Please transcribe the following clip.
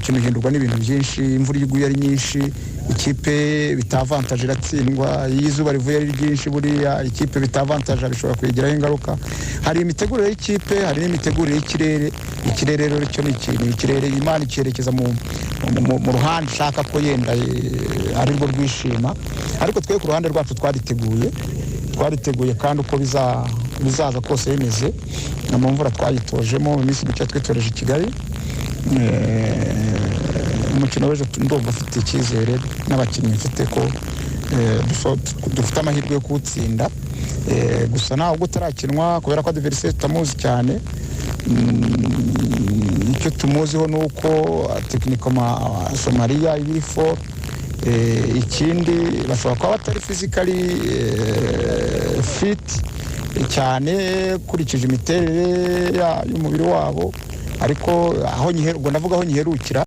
umukino uhindurwa n'ibintu byinshi, imvura iguye ari nyinshi ikipe bitavantage iratsindwa, izuba rivuye ari ryinshi buriya ikipe bitavantage bishobora kwigiraho ingaruka. Hari imitegurire y'ikipe, hari n'imitegurire y'ikirere. Ikirere rero cyo ni ikintu, ikirere Imana icyerekeza mu ruhande ushaka ko yenda ari rwo rwishima, ariko twe ku ruhande rwacu twariteguye kandi uko bizaza kose bimeze mu mvura twayitojemo mu minsi mike twitoreje i Kigali. Umukino w'ejo ndumva afite icyizere n'abakinnyi mfite ko dufite amahirwe yo kuwutsinda, gusa ntabwo utarakinwa kubera ko adversaire tutamuzi cyane. Icyo tumuziho ni uko techniquement Somalia iri fort, ikindi bashobora kuba batari physically fit cyane kurikije imiterere y'umubiri wabo, ariko aho nyiherukira